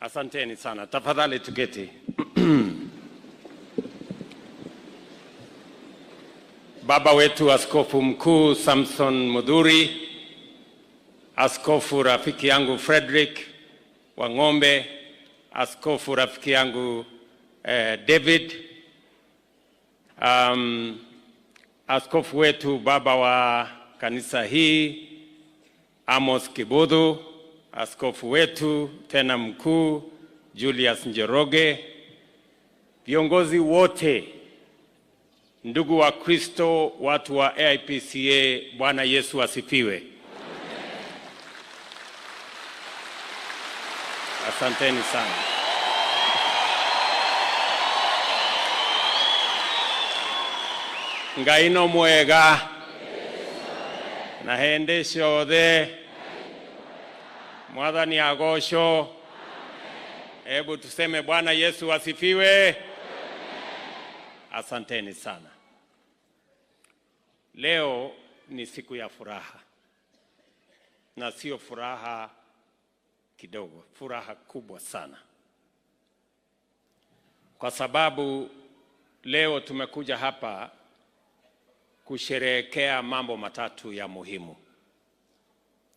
Asanteni sana. Tafadhali tuketi. Baba wetu Askofu Mkuu Samson Mudhuri, Askofu rafiki yangu Frederick wa Ng'ombe, Askofu rafiki yangu David, Askofu wetu baba wa kanisa hii Amos Kibudhu, Askofu wetu tena mkuu Julius Njoroge, viongozi wote, ndugu wa Kristo, watu wa AIPCA, Bwana Yesu asifiwe. Asanteni sana. Ngaino mwega na hendesho othe Mwathani agosho. Hebu tuseme Bwana Yesu asifiwe. Asanteni sana. Leo ni siku ya furaha, na sio furaha kidogo, furaha kubwa sana, kwa sababu leo tumekuja hapa kusherehekea mambo matatu ya muhimu.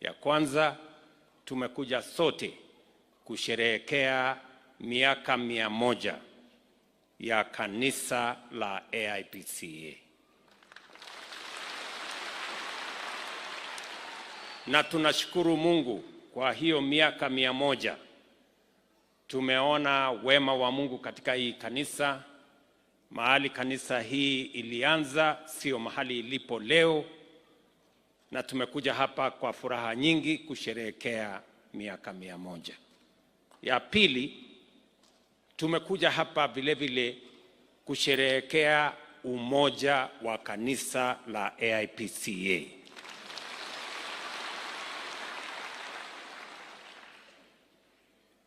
Ya kwanza, tumekuja sote kusherehekea miaka 100 ya kanisa la AIPCA. Na tunashukuru Mungu kwa hiyo miaka 100. Tumeona wema wa Mungu katika hii kanisa. Mahali kanisa hii ilianza sio mahali ilipo leo, na tumekuja hapa kwa furaha nyingi kusherehekea miaka 100. Ya pili, tumekuja hapa vile vile kusherehekea umoja wa kanisa la AIPCA.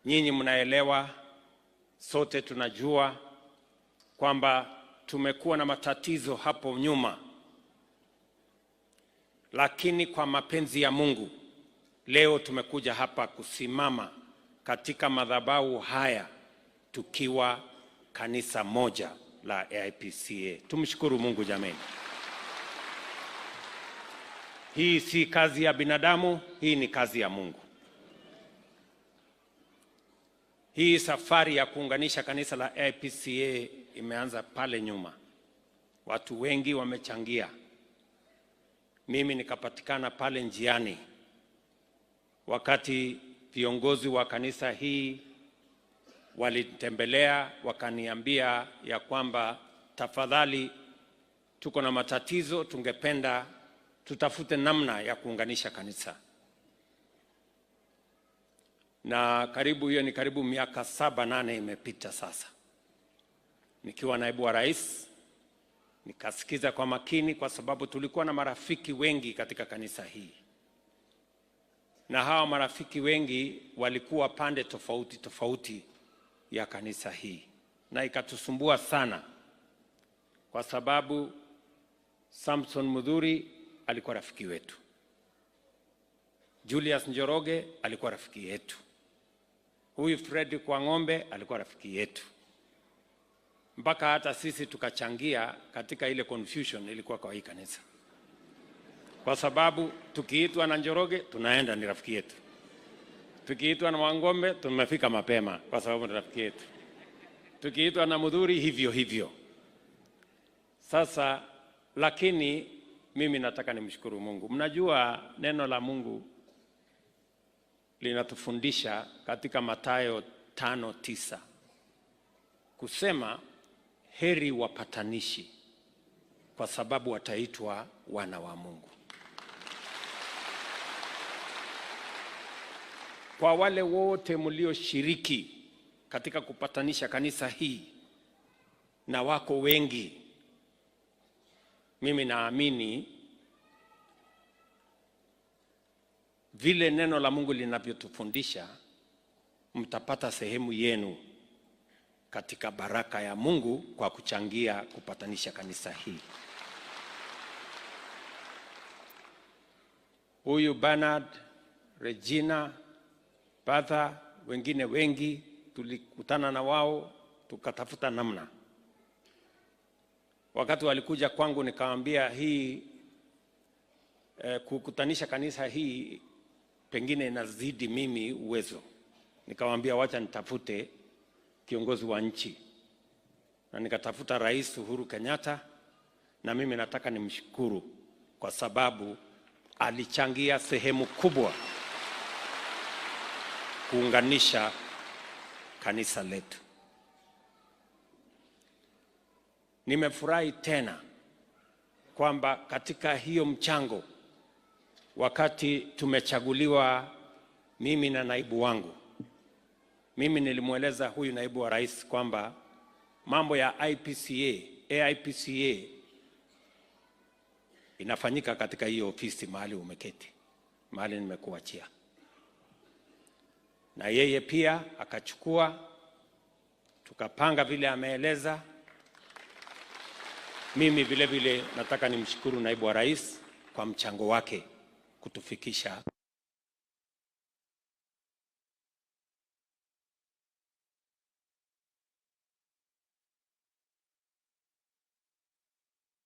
Nyinyi mnaelewa, sote tunajua kwamba tumekuwa na matatizo hapo nyuma, lakini kwa mapenzi ya Mungu leo tumekuja hapa kusimama katika madhabahu haya tukiwa kanisa moja la AIPCA. Tumshukuru Mungu jameni. Hii si kazi ya binadamu, hii ni kazi ya Mungu. Hii safari ya kuunganisha kanisa la AIPCA imeanza pale nyuma. Watu wengi wamechangia. Mimi nikapatikana pale njiani wakati viongozi wa kanisa hii walitembelea, wakaniambia ya kwamba tafadhali, tuko na matatizo, tungependa tutafute namna ya kuunganisha kanisa. Na hiyo ni karibu miaka 7-8 imepita sasa. Nikiwa naibu wa rais, nikasikiza kwa makini, kwa sababu tulikuwa na marafiki wengi katika kanisa hii. Na hawa marafiki wengi walikuwa pande tofauti tofauti ya kanisa hii. Na ikatusumbua sana, kwa sababu Samson Mudhuri alikuwa rafiki wetu. Julius Njoroge alikuwa rafiki yetu. Huyu Frederick wa Ng'ombe alikuwa rafiki yetu. Mpaka hata sisi tukachangia katika ile confusion ilikuwa kwa hii kanisa. Kwa sababu tukiitwa na Njoroge tunaenda, ni rafiki yetu. Tukiitwa na Wangombe tumefika mapema kwa sababu ni rafiki yetu. Tukiitwa na Mudhuri hivyo hivyo. Sasa lakini mimi nataka nimshukuru Mungu. Mnajua neno la Mungu linatufundisha katika Mathayo 5:9 kusema, heri wapatanishi kwa sababu wataitwa wana wa Mungu. Kwa wale wote mlioshiriki katika kupatanisha kanisa hii, na wako wengi, mimi naamini vile neno la Mungu linavyotufundisha, mtapata sehemu yenu katika baraka ya Mungu kwa kuchangia kupatanisha kanisa hii. Huyu Bernard, Regina, Batha, wengine wengi tulikutana na wao tukatafuta namna. Wakati walikuja kwangu nikawaambia hii kukutanisha kanisa hii pengine inazidi mimi uwezo. Nikawaambia wacha nitafute kiongozi wa nchi, na nikatafuta Rais Uhuru Kenyatta, na mimi nataka nimshukuru kwa sababu alichangia sehemu kubwa kuunganisha kanisa letu. Nimefurahi tena kwamba katika hiyo mchango, wakati tumechaguliwa mimi na naibu wangu, mimi nilimweleza huyu naibu wa rais kwamba mambo ya AIPCA inafanyika katika hiyo ofisi mahali umeketi, mahali nimekuachia. Na yeye pia akachukua, tukapanga vile ameeleza. Mimi vile vile nataka nimshukuru naibu wa rais kwa mchango wake kutufikisha